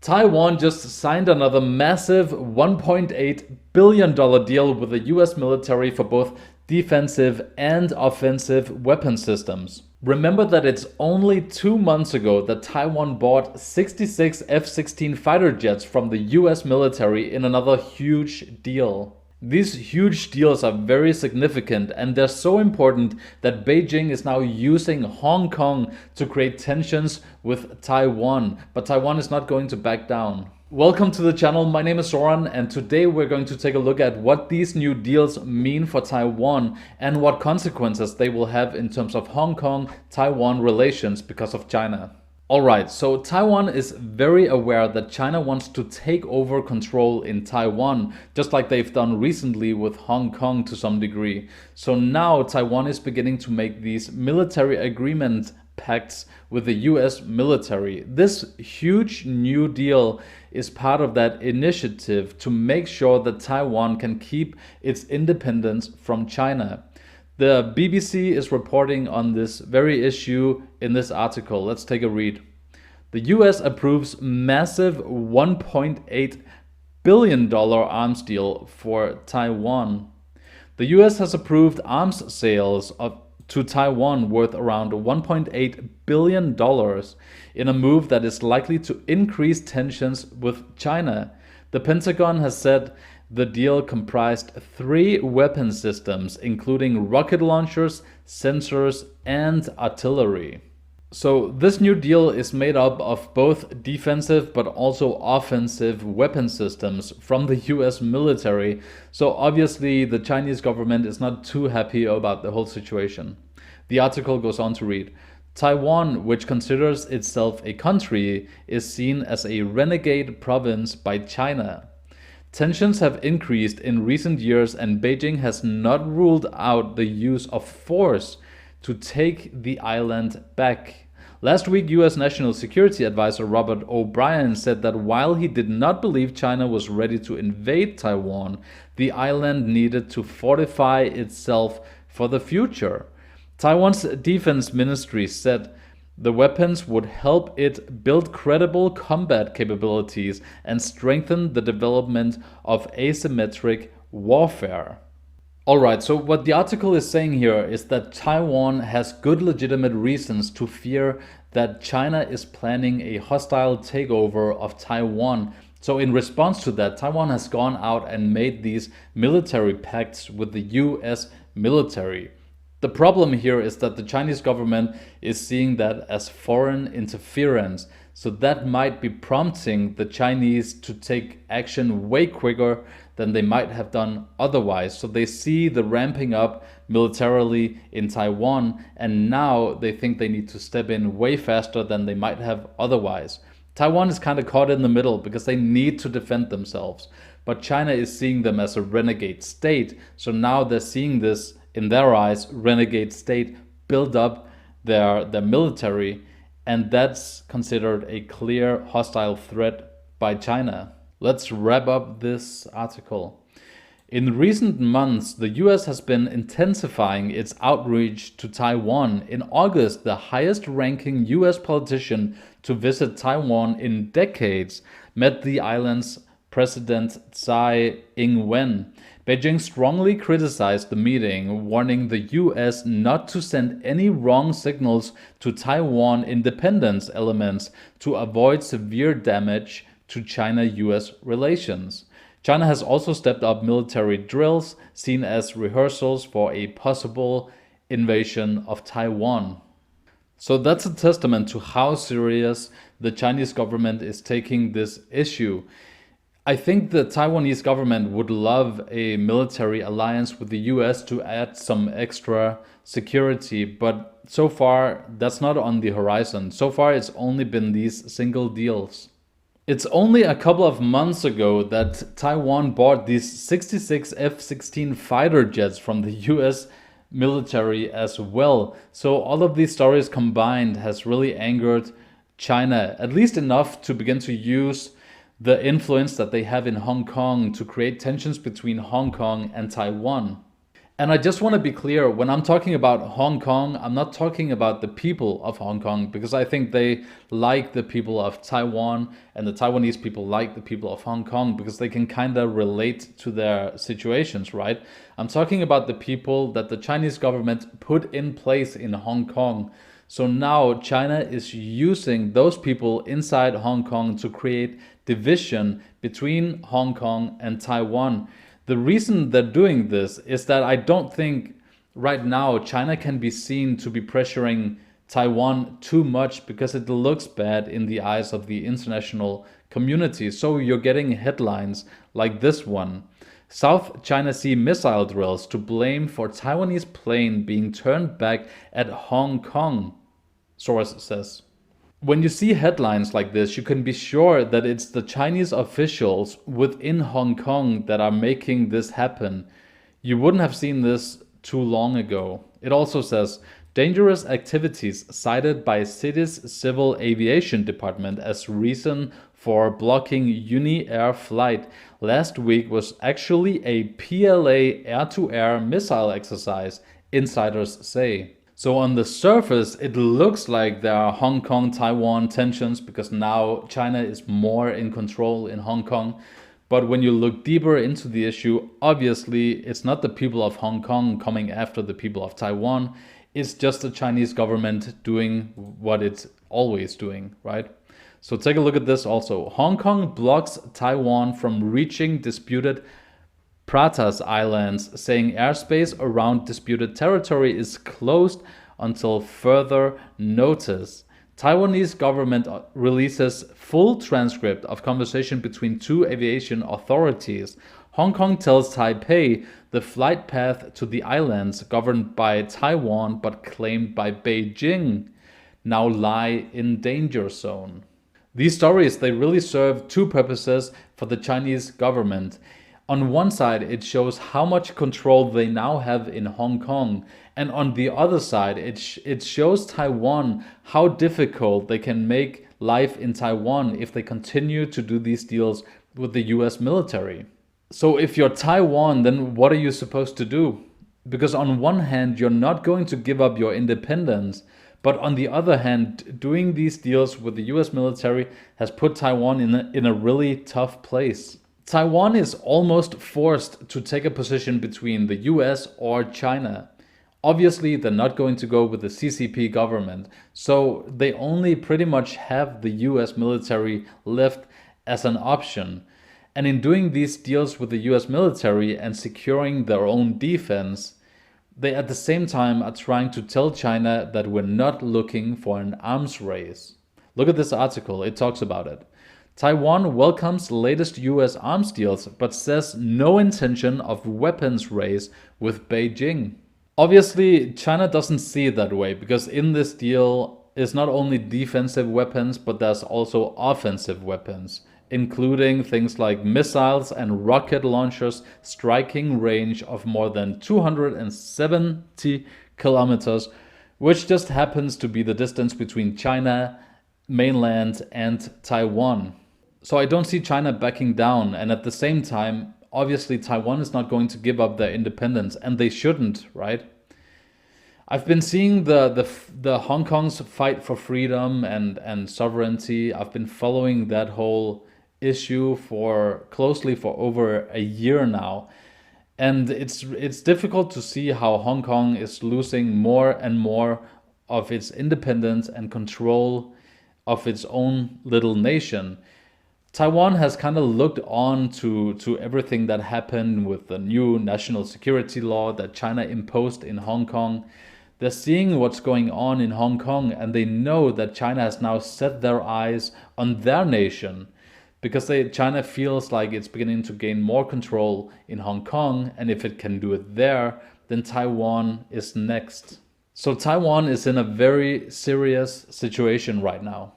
Taiwan just signed another massive $1.8 billion deal with the US military for both defensive and offensive weapon systems. Remember that it's only 2 months ago that Taiwan bought 66 F-16 fighter jets from the US military in another huge deal. These huge deals are very significant, and they're so important that Beijing is now using Hong Kong to create tensions with Taiwan. But Taiwan is not going to back down. Welcome to the channel, my name is Soren, and today we're going to take a look at what these new deals mean for Taiwan and what consequences they will have in terms of Hong Kong-Taiwan relations because of China. Alright, so Taiwan is very aware that China wants to take over control in Taiwan, just like they've done recently with Hong Kong to some degree. So now Taiwan is beginning to make these military agreement pacts with the US military. This huge new deal is part of that initiative to make sure that Taiwan can keep its independence from China. The BBC is reporting on this very issue in this article. Let's take a read. The US approves massive $1.8 billion arms deal for Taiwan. The US has approved arms sales to Taiwan worth around $1.8 billion in a move that is likely to increase tensions with China. The Pentagon has said the deal comprised 3 weapon systems, including rocket launchers, sensors, and artillery. So this new deal is made up of both defensive but also offensive weapon systems from the US military. So obviously the Chinese government is not too happy about the whole situation. The article goes on to read, Taiwan, which considers itself a country, is seen as a renegade province by China. Tensions have increased in recent years, and Beijing has not ruled out the use of force to take the island back. Last week, US National Security Advisor Robert O'Brien said that while he did not believe China was ready to invade Taiwan, the island needed to fortify itself for the future. Taiwan's defense ministry said the weapons would help it build credible combat capabilities and strengthen the development of asymmetric warfare. Alright, so what the article is saying here is that Taiwan has good legitimate reasons to fear that China is planning a hostile takeover of Taiwan. So in response to that, Taiwan has gone out and made these military pacts with the US military. The problem here is that the Chinese government is seeing that as foreign interference, so that might be prompting the Chinese to take action way quicker than they might have done otherwise. So they see the ramping up militarily in Taiwan, and now they think they need to step in way faster than they might have otherwise. Taiwan is kind of caught in the middle because they need to defend themselves, but China is seeing them as a renegade state, so now they're seeing this, in their eyes, renegade state build up their military, and that's considered a clear hostile threat by China. Let's wrap up this article. In recent months, the US has been intensifying its outreach to Taiwan. In August, the highest-ranking US politician to visit Taiwan in decades met the island's President Tsai Ing-wen. Beijing strongly criticized the meeting, warning the US not to send any wrong signals to Taiwan independence elements to avoid severe damage to China-US relations. China has also stepped up military drills, seen as rehearsals for a possible invasion of Taiwan. So that's a testament to how serious the Chinese government is taking this issue. I think the Taiwanese government would love a military alliance with the US to add some extra security, but so far that's not on the horizon. So far it's only been these single deals. It's only a couple of months ago that Taiwan bought these 66 F-16 fighter jets from the US military as well. So all of these stories combined has really angered China, at least enough to begin to use the influence that they have in Hong Kong to create tensions between Hong Kong and Taiwan. And I just want to be clear, when I'm talking about Hong Kong, I'm not talking about the people of Hong Kong, because I think they like the people of Taiwan, and the Taiwanese people like the people of Hong Kong because they can kind of relate to their situations, right? I'm talking about the people that the Chinese government put in place in Hong Kong. So now China is using those people inside Hong Kong to create division between Hong Kong and Taiwan. The reason they're doing this is that I don't think right now China can be seen to be pressuring Taiwan too much because it looks bad in the eyes of the international community. So you're getting headlines like this one: South China Sea missile drills to blame for Taiwanese plane being turned back at Hong Kong, source says. When you see headlines like this, you can be sure that it's the Chinese officials within Hong Kong that are making this happen. You wouldn't have seen this too long ago. It also says, dangerous activities cited by city's civil aviation department as reason for blocking Uni-Air flight last week was actually a PLA air-to-air missile exercise, insiders say. So on the surface, it looks like there are Hong Kong-Taiwan tensions because now China is more in control in Hong Kong. But when you look deeper into the issue, obviously it's not the people of Hong Kong coming after the people of Taiwan. It's just the Chinese government doing what it's always doing, right? So take a look at this also. Hong Kong blocks Taiwan from reaching disputed Pratas Islands, saying airspace around disputed territory is closed until further notice. Taiwanese government releases full transcript of conversation between two aviation authorities. Hong Kong tells Taipei the flight path to the islands, governed by Taiwan but claimed by Beijing, now lie in danger zone. These stories, they really serve two purposes for the Chinese government. On one side, it shows how much control they now have in Hong Kong. And on the other side, it shows Taiwan how difficult they can make life in Taiwan if they continue to do these deals with the US military. So if you're Taiwan, then what are you supposed to do? Because on one hand, you're not going to give up your independence. But on the other hand, doing these deals with the US military has put Taiwan in a really tough place. Taiwan is almost forced to take a position between the US or China. Obviously, they're not going to go with the CCP government, so they only pretty much have the US military left as an option. And in doing these deals with the US military and securing their own defense, they at the same time are trying to tell China that we're not looking for an arms race. Look at this article, it talks about it. Taiwan welcomes latest US arms deals, but says no intention of weapons race with Beijing. Obviously, China doesn't see it that way, because in this deal is not only defensive weapons, but there's also offensive weapons, including things like missiles and rocket launchers striking range of more than 270 kilometers, which just happens to be the distance between China, mainland, and Taiwan. So I don't see China backing down, and at the same time, obviously Taiwan is not going to give up their independence, and they shouldn't, right? I've been seeing the Hong Kong's fight for freedom and sovereignty. I've been following that whole issue closely for over a year now, and it's difficult to see how Hong Kong is losing more and more of its independence and control of its own little nation. Taiwan has kind of looked on to everything that happened with the new national security law that China imposed in Hong Kong. They're seeing what's going on in Hong Kong, and they know that China has now set their eyes on their nation because China feels like it's beginning to gain more control in Hong Kong, and if it can do it there, then Taiwan is next. So Taiwan is in a very serious situation right now.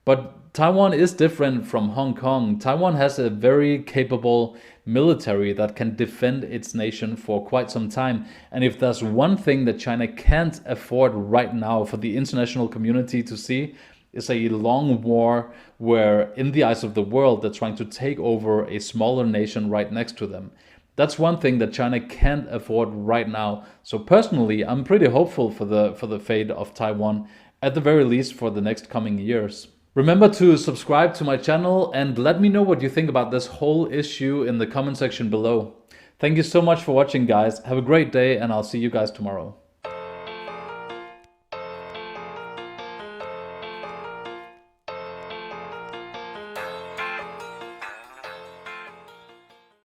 But Taiwan is different from Hong Kong. Taiwan has a very capable military that can defend its nation for quite some time. And if there's one thing that China can't afford right now for the international community to see, is a long war where, in the eyes of the world, they're trying to take over a smaller nation right next to them. That's one thing that China can't afford right now. So personally, I'm pretty hopeful for the fate of Taiwan, at the very least for the next coming years. Remember to subscribe to my channel and let me know what you think about this whole issue in the comment section below. Thank you so much for watching, guys. Have a great day, and I'll see you guys tomorrow.